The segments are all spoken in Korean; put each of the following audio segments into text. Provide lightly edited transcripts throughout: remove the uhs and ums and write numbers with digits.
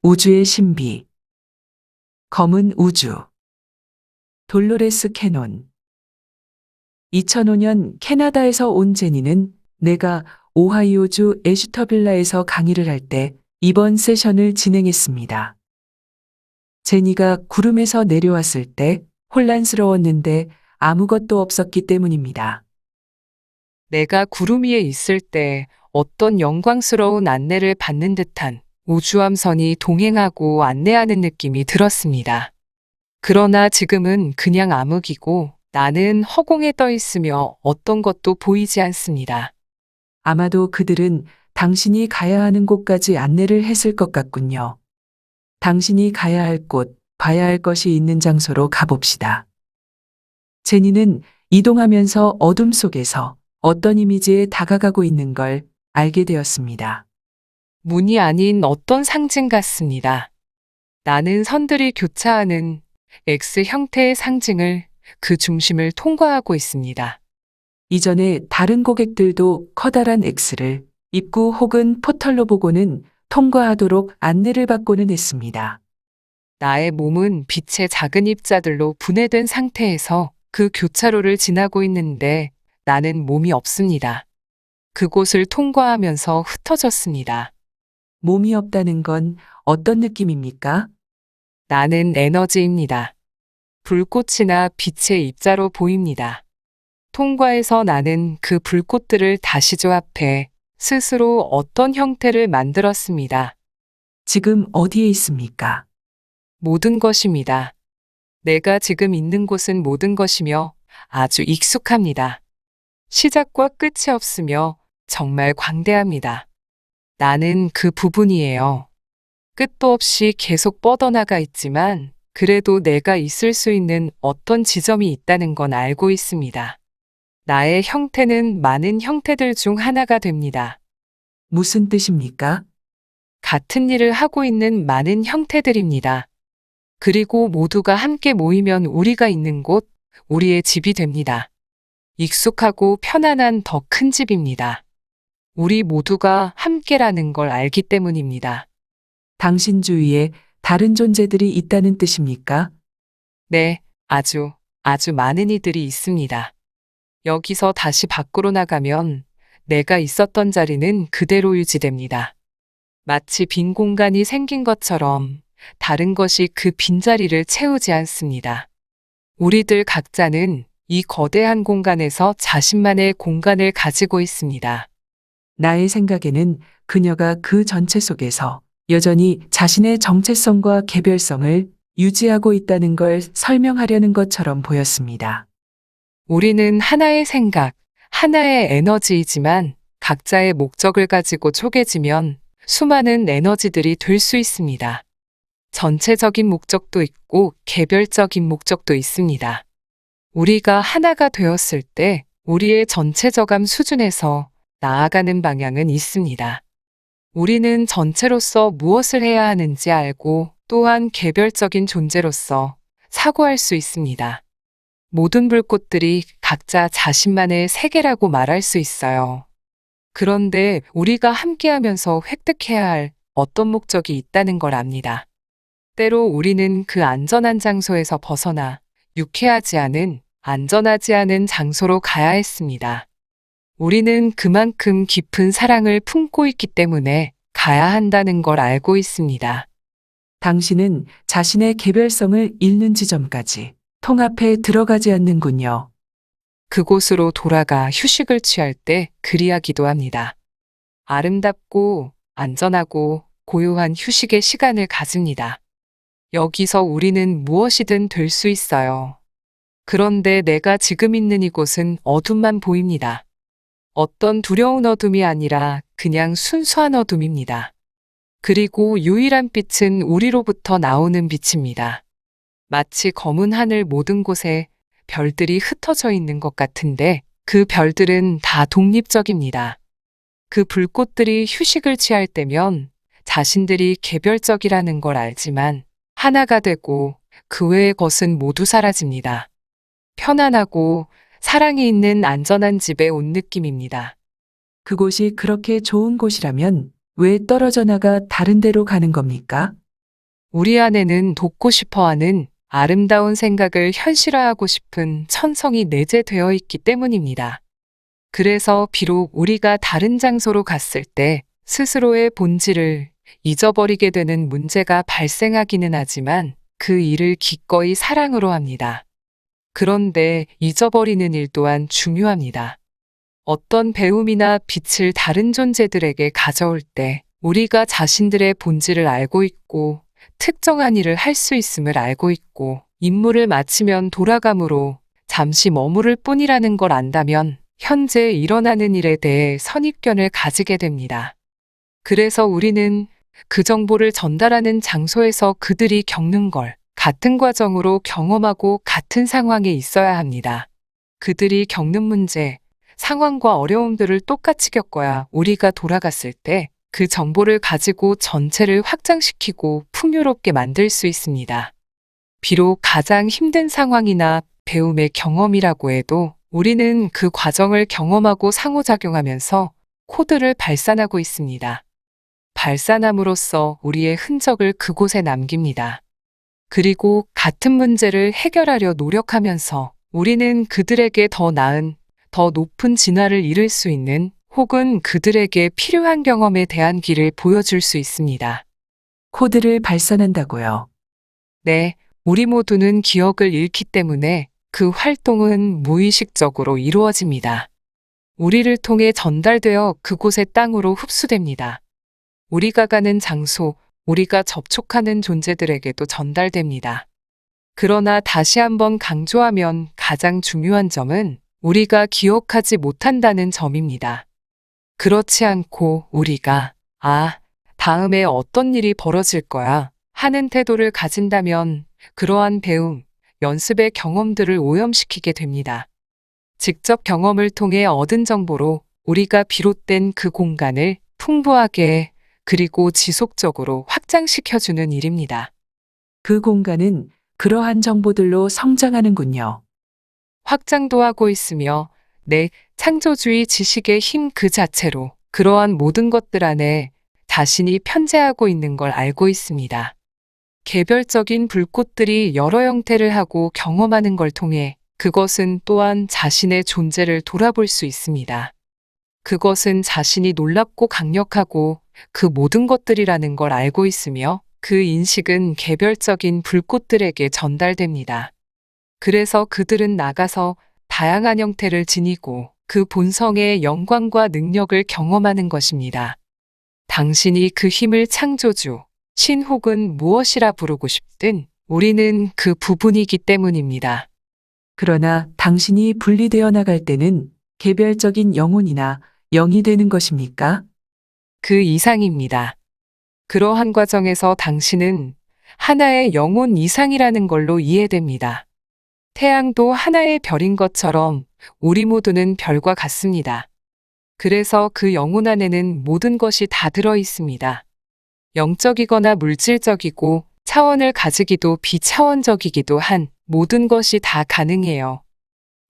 우주의 신비. 검은 우주. 돌로레스 캐논. 2005년 캐나다에서 온 제니는 내가 오하이오주 애슈터빌라에서 강의를 할 때 이번 세션을 진행했습니다. 제니가 구름에서 내려왔을 때 혼란스러웠는데 아무것도 없었기 때문입니다. 내가 구름 위에 있을 때 어떤 영광스러운 안내를 받는 듯한 우주함선이 동행하고 안내하는 느낌이 들었습니다. 그러나 지금은 그냥 암흑이고 나는 허공에 떠 있으며 어떤 것도 보이지 않습니다. 아마도 그들은 당신이 가야 하는 곳까지 안내를 했을 것 같군요. 당신이 가야 할 곳, 봐야 할 것이 있는 장소로 가봅시다. 제니는 이동하면서 어둠 속에서 어떤 이미지에 다가가고 있는 걸 알게 되었습니다. 문이 아닌 어떤 상징 같습니다. 나는 선들이 교차하는 X 형태의 상징을 그 중심을 통과하고 있습니다. 이전에 다른 고객들도 커다란 X를 입구 혹은 포털로 보고는 통과하도록 안내를 받고는 했습니다. 나의 몸은 빛의 작은 입자들로 분해된 상태에서 그 교차로를 지나고 있는데 나는 몸이 없습니다. 그곳을 통과하면서 흩어졌습니다. 몸이 없다는 건 어떤 느낌입니까? 나는 에너지입니다. 불꽃이나 빛의 입자로 보입니다. 통과해서 나는 그 불꽃들을 다시 조합해 스스로 어떤 형태를 만들었습니다. 지금 어디에 있습니까? 모든 것입니다. 내가 지금 있는 곳은 모든 것이며 아주 익숙합니다. 시작과 끝이 없으며 정말 광대합니다. 나는 그 부분이에요. 끝도 없이 계속 뻗어나가 있지만 그래도 내가 있을 수 있는 어떤 지점이 있다는 건 알고 있습니다. 나의 형태는 많은 형태들 중 하나가 됩니다. 무슨 뜻입니까? 같은 일을 하고 있는 많은 형태들입니다. 그리고 모두가 함께 모이면 우리가 있는 곳, 우리의 집이 됩니다. 익숙하고 편안한 더 큰 집입니다. 우리 모두가 함께라는 걸 알기 때문입니다. 당신 주위에 다른 존재들이 있다는 뜻입니까? 네, 아주 많은 이들이 있습니다. 여기서 다시 밖으로 나가면 내가 있었던 자리는 그대로 유지됩니다. 마치 빈 공간이 생긴 것처럼 다른 것이 그 빈자리를 채우지 않습니다. 우리들 각자는 이 거대한 공간에서 자신만의 공간을 가지고 있습니다. 나의 생각에는 그녀가 그 전체 속에서 여전히 자신의 정체성과 개별성을 유지하고 있다는 걸 설명하려는 것처럼 보였습니다. 우리는 하나의 생각, 하나의 에너지이지만 각자의 목적을 가지고 쪼개지면 수많은 에너지들이 될 수 있습니다. 전체적인 목적도 있고 개별적인 목적도 있습니다. 우리가 하나가 되었을 때 우리의 전체적인 수준에서 나아가는 방향은 있습니다. 우리는 전체로서 무엇을 해야 하는지 알고 또한 개별적인 존재로서 사고할 수 있습니다. 모든 불꽃들이 각자 자신만의 세계라고 말할 수 있어요. 그런데 우리가 함께하면서 획득해야 할 어떤 목적이 있다는 걸 압니다. 때로 우리는 그 안전한 장소에서 벗어나 유쾌하지 않은, 안전하지 않은 장소로 가야 했습니다. 우리는 그만큼 깊은 사랑을 품고 있기 때문에 가야 한다는 걸 알고 있습니다. 당신은 자신의 개별성을 잃는 지점까지 통합해 들어가지 않는군요. 그곳으로 돌아가 휴식을 취할 때 그리하기도 합니다. 아름답고 안전하고 고요한 휴식의 시간을 가집니다. 여기서 우리는 무엇이든 될 수 있어요. 그런데 내가 지금 있는 이곳은 어둠만 보입니다. 어떤 두려운 어둠이 아니라 그냥 순수한 어둠입니다. 그리고 유일한 빛은 우리로부터 나오는 빛입니다. 마치 검은 하늘 모든 곳에 별들이 흩어져 있는 것 같은데 그 별들은 다 독립적입니다. 그 불꽃들이 휴식을 취할 때면 자신들이 개별적이라는 걸 알지만 하나가 되고 그 외의 것은 모두 사라집니다. 편안하고 사랑이 있는 안전한 집에 온 느낌입니다. 그곳이 그렇게 좋은 곳이라면 왜 떨어져 나가 다른 데로 가는 겁니까? 우리 안에는 돋고 싶어 하는 아름다운 생각을 현실화하고 싶은 천성이 내재되어 있기 때문입니다. 그래서 비록 우리가 다른 장소로 갔을 때 스스로의 본질을 잊어버리게 되는 문제가 발생하기는 하지만 그 일을 기꺼이 사랑으로 합니다. 그런데 잊어버리는 일 또한 중요합니다. 어떤 배움이나 빛을 다른 존재들에게 가져올 때 우리가 자신들의 본질을 알고 있고 특정한 일을 할 수 있음을 알고 있고 임무를 마치면 돌아감으로 잠시 머무를 뿐이라는 걸 안다면 현재 일어나는 일에 대해 선입견을 가지게 됩니다. 그래서 우리는 그 정보를 전달하는 장소에서 그들이 겪는 걸 같은 과정으로 경험하고 같은 상황에 있어야 합니다. 그들이 겪는 문제, 상황과 어려움들을 똑같이 겪어야 우리가 돌아갔을 때 그 정보를 가지고 전체를 확장시키고 풍요롭게 만들 수 있습니다. 비록 가장 힘든 상황이나 배움의 경험이라고 해도 우리는 그 과정을 경험하고 상호작용하면서 코드를 발산하고 있습니다. 발산함으로써 우리의 흔적을 그곳에 남깁니다. 그리고 같은 문제를 해결하려 노력하면서 우리는 그들에게 더 나은, 더 높은 진화를 이룰 수 있는 혹은 그들에게 필요한 경험에 대한 길을 보여줄 수 있습니다. 코드를 발산한다고요. 네, 우리 모두는 기억을 잃기 때문에 그 활동은 무의식적으로 이루어집니다. 우리를 통해 전달되어 그곳의 땅으로 흡수됩니다. 우리가 가는 장소, 우리가 접촉하는 존재들에게도 전달됩니다. 그러나 다시 한번 강조하면 가장 중요한 점은 우리가 기억하지 못한다는 점입니다. 그렇지 않고 우리가 다음에 어떤 일이 벌어질 거야 하는 태도를 가진다면 그러한 배움, 연습의 경험들을 오염시키게 됩니다. 직접 경험을 통해 얻은 정보로 우리가 비롯된 그 공간을 풍부하게 그리고 지속적으로 확장시켜주는 일입니다. 그 공간은 그러한 정보들로 성장하는군요. 확장도 하고 있으며 내 창조주의 지식의 힘 그 자체로 그러한 모든 것들 안에 자신이 편재하고 있는 걸 알고 있습니다. 개별적인 불꽃들이 여러 형태를 하고 경험하는 걸 통해 그것은 또한 자신의 존재를 돌아볼 수 있습니다. 그것은 자신이 놀랍고 강력하고 그 모든 것들이라는 걸 알고 있으며 그 인식은 개별적인 불꽃들에게 전달됩니다. 그래서 그들은 나가서 다양한 형태를 지니고 그 본성의 영광과 능력을 경험하는 것입니다. 당신이 그 힘을 창조주, 신 혹은 무엇이라 부르고 싶든 우리는 그 부분이기 때문입니다. 그러나 당신이 분리되어 나갈 때는 개별적인 영혼이나 영이 되는 것입니까? 그 이상입니다. 그러한 과정에서 당신은 하나의 영혼 이상이라는 걸로 이해됩니다. 태양도 하나의 별인 것처럼 우리 모두는 별과 같습니다. 그래서 그 영혼 안에는 모든 것이 다 들어 있습니다. 영적이거나 물질적이고 차원을 가지기도 비차원적이기도 한 모든 것이 다 가능해요.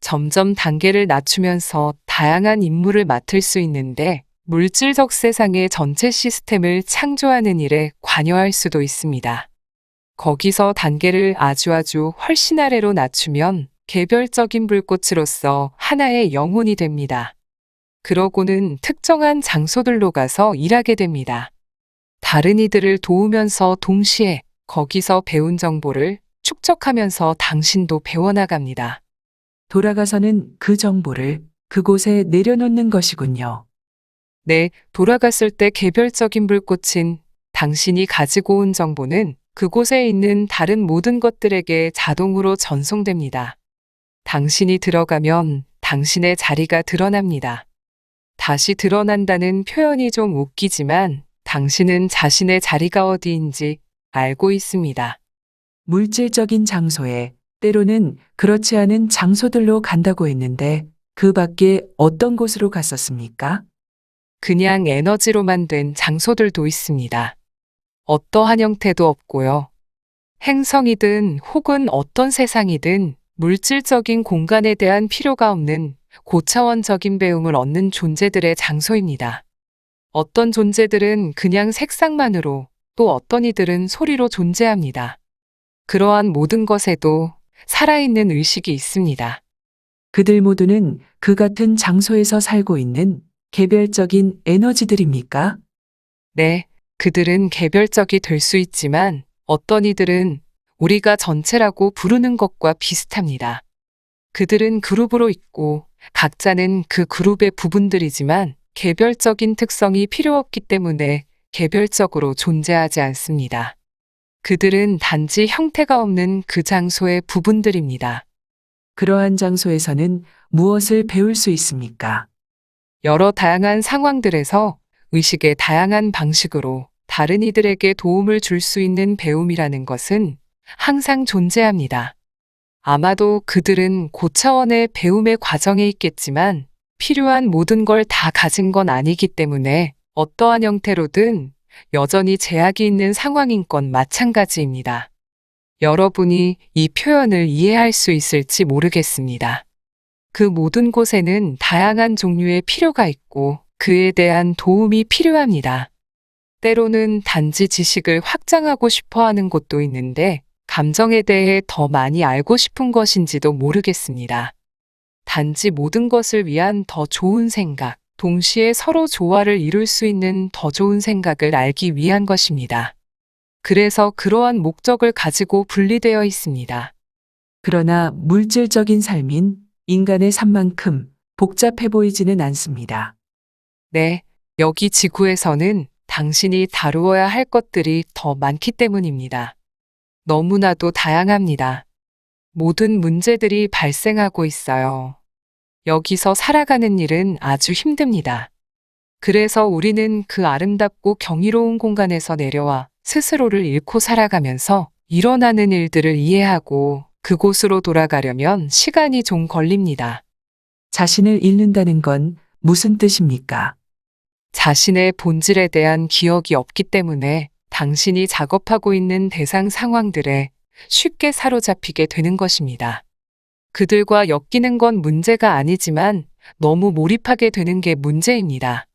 점점 단계를 낮추면서 다양한 임무를 맡을 수 있는데 물질적 세상의 전체 시스템을 창조하는 일에 관여할 수도 있습니다. 거기서 단계를 아주 훨씬 아래로 낮추면 개별적인 불꽃으로서 하나의 영혼이 됩니다. 그러고는 특정한 장소들로 가서 일하게 됩니다. 다른 이들을 도우면서 동시에 거기서 배운 정보를 축적하면서 당신도 배워나갑니다. 돌아가서는 그 정보를 그곳에 내려놓는 것이군요. 네, 돌아갔을 때 개별적인 불꽃인 당신이 가지고 온 정보는 그곳에 있는 다른 모든 것들에게 자동으로 전송됩니다. 당신이 들어가면 당신의 자리가 드러납니다. 다시 드러난다는 표현이 좀 웃기지만 당신은 자신의 자리가 어디인지 알고 있습니다. 물질적인 장소에 때로는 그렇지 않은 장소들로 간다고 했는데 그 밖에 어떤 곳으로 갔었습니까? 그냥 에너지로만 된 장소들도 있습니다. 어떠한 형태도 없고요. 행성이든 혹은 어떤 세상이든 물질적인 공간에 대한 필요가 없는 고차원적인 배움을 얻는 존재들의 장소입니다. 어떤 존재들은 그냥 색상만으로 또 어떤 이들은 소리로 존재합니다. 그러한 모든 것에도 살아있는 의식이 있습니다. 그들 모두는 그 같은 장소에서 살고 있는 개별적인 에너지들입니까? 네, 그들은 개별적이 될 수 있지만 어떤 이들은 우리가 전체라고 부르는 것과 비슷합니다. 그들은 그룹으로 있고 각자는 그 그룹의 부분들이지만 개별적인 특성이 필요 없기 때문에 개별적으로 존재하지 않습니다. 그들은 단지 형태가 없는 그 장소의 부분들입니다. 그러한 장소에서는 무엇을 배울 수 있습니까? 여러 다양한 상황들에서 의식의 다양한 방식으로 다른 이들에게 도움을 줄 수 있는 배움이라는 것은 항상 존재합니다. 아마도 그들은 고차원의 배움의 과정에 있겠지만 필요한 모든 걸 다 가진 건 아니기 때문에 어떠한 형태로든 여전히 제약이 있는 상황인 건 마찬가지입니다. 여러분이 이 표현을 이해할 수 있을지 모르겠습니다. 그 모든 곳에는 다양한 종류의 필요가 있고 그에 대한 도움이 필요합니다. 때로는 단지 지식을 확장하고 싶어 하는 곳도 있는데 감정에 대해 더 많이 알고 싶은 것인지도 모르겠습니다. 단지 모든 것을 위한 더 좋은 생각, 동시에 서로 조화를 이룰 수 있는 더 좋은 생각을 알기 위한 것입니다. 그래서 그러한 목적을 가지고 분리되어 있습니다. 그러나 물질적인 삶인 인간의 삶만큼 복잡해 보이지는 않습니다. 네, 여기 지구에서는 당신이 다루어야 할 것들이 더 많기 때문입니다. 너무나도 다양합니다. 모든 문제들이 발생하고 있어요. 여기서 살아가는 일은 아주 힘듭니다. 그래서 우리는 그 아름답고 경이로운 공간에서 내려와 스스로를 잃고 살아가면서 일어나는 일들을 이해하고 그곳으로 돌아가려면 시간이 좀 걸립니다. 자신을 잃는다는 건 무슨 뜻입니까? 자신의 본질에 대한 기억이 없기 때문에 당신이 작업하고 있는 대상 상황들에 쉽게 사로잡히게 되는 것입니다. 그들과 엮이는 건 문제가 아니지만 너무 몰입하게 되는 게 문제입니다.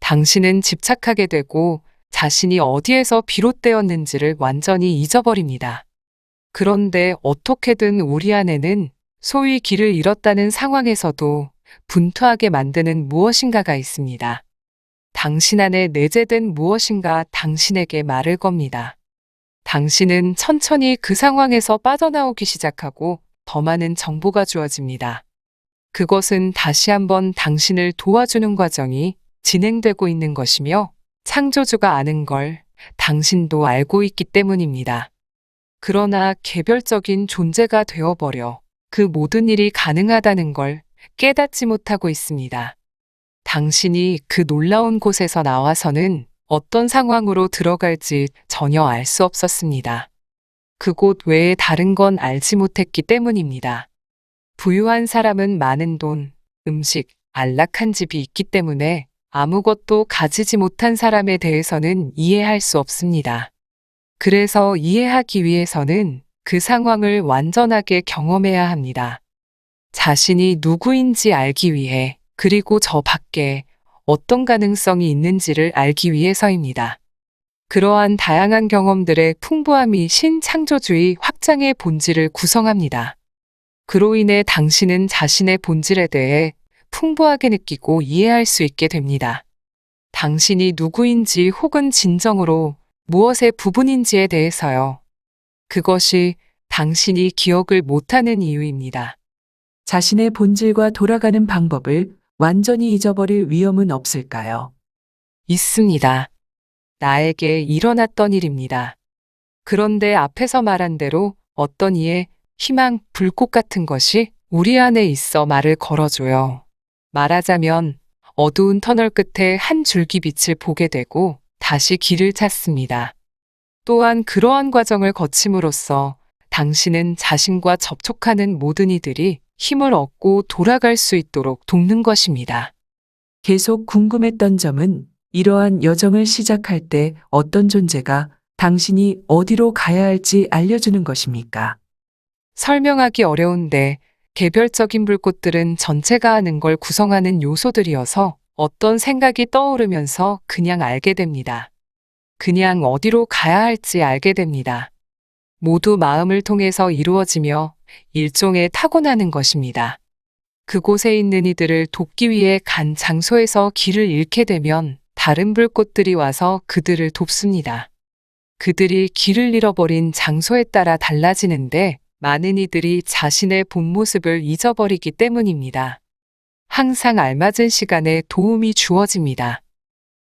당신은 집착하게 되고 자신이 어디에서 비롯되었는지를 완전히 잊어버립니다. 그런데 어떻게든 우리 안에는 소위 길을 잃었다는 상황에서도 분투하게 만드는 무엇인가가 있습니다. 당신 안에 내재된 무엇인가 당신에게 말을 겁니다. 당신은 천천히 그 상황에서 빠져나오기 시작하고 더 많은 정보가 주어집니다. 그것은 다시 한번 당신을 도와주는 과정이 진행되고 있는 것이며 창조주가 아는 걸 당신도 알고 있기 때문입니다. 그러나 개별적인 존재가 되어버려 그 모든 일이 가능하다는 걸 깨닫지 못하고 있습니다. 당신이 그 놀라운 곳에서 나와서는 어떤 상황으로 들어갈지 전혀 알 수 없었습니다. 그곳 외에 다른 건 알지 못했기 때문입니다. 부유한 사람은 많은 돈, 음식, 안락한 집이 있기 때문에 아무것도 가지지 못한 사람에 대해서는 이해할 수 없습니다. 그래서 이해하기 위해서는 그 상황을 완전하게 경험해야 합니다. 자신이 누구인지 알기 위해 그리고 저 밖에 어떤 가능성이 있는지를 알기 위해서입니다. 그러한 다양한 경험들의 풍부함이 신창조주의 확장의 본질을 구성합니다. 그로 인해 당신은 자신의 본질에 대해 풍부하게 느끼고 이해할 수 있게 됩니다. 당신이 누구인지 혹은 진정으로 무엇의 부분인지에 대해서요. 그것이 당신이 기억을 못하는 이유입니다. 자신의 본질과 돌아가는 방법을 완전히 잊어버릴 위험은 없을까요? 있습니다. 나에게 일어났던 일입니다. 그런데 앞에서 말한 대로 어떤 이의 희망, 불꽃 같은 것이 우리 안에 있어 말을 걸어줘요. 말하자면 어두운 터널 끝에 한 줄기 빛을 보게 되고 다시 길을 찾습니다. 또한 그러한 과정을 거침으로써 당신은 자신과 접촉하는 모든 이들이 힘을 얻고 돌아갈 수 있도록 돕는 것입니다. 계속 궁금했던 점은 이러한 여정을 시작할 때 어떤 존재가 당신이 어디로 가야 할지 알려주는 것입니까? 설명하기 어려운데 개별적인 불꽃들은 전체가 아는 걸 구성하는 요소들이어서 어떤 생각이 떠오르면서 그냥 알게 됩니다. 그냥 어디로 가야 할지 알게 됩니다. 모두 마음을 통해서 이루어지며 일종의 타고나는 것입니다. 그곳에 있는 이들을 돕기 위해 간 장소에서 길을 잃게 되면 다른 불꽃들이 와서 그들을 돕습니다. 그들이 길을 잃어버린 장소에 따라 달라지는데 많은 이들이 자신의 본 모습을 잊어버리기 때문입니다. 항상 알맞은 시간에 도움이 주어집니다.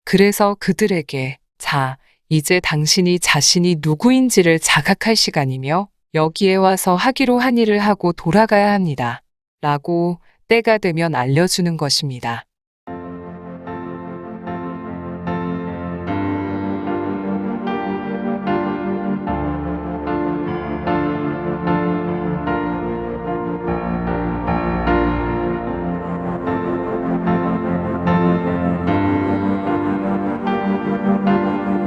그래서 그들에게 자, 이제 당신이 자신이 누구인지를 자각할 시간이며 여기에 와서 하기로 한 일을 하고 돌아가야 합니다. 라고 때가 되면 알려주는 것입니다.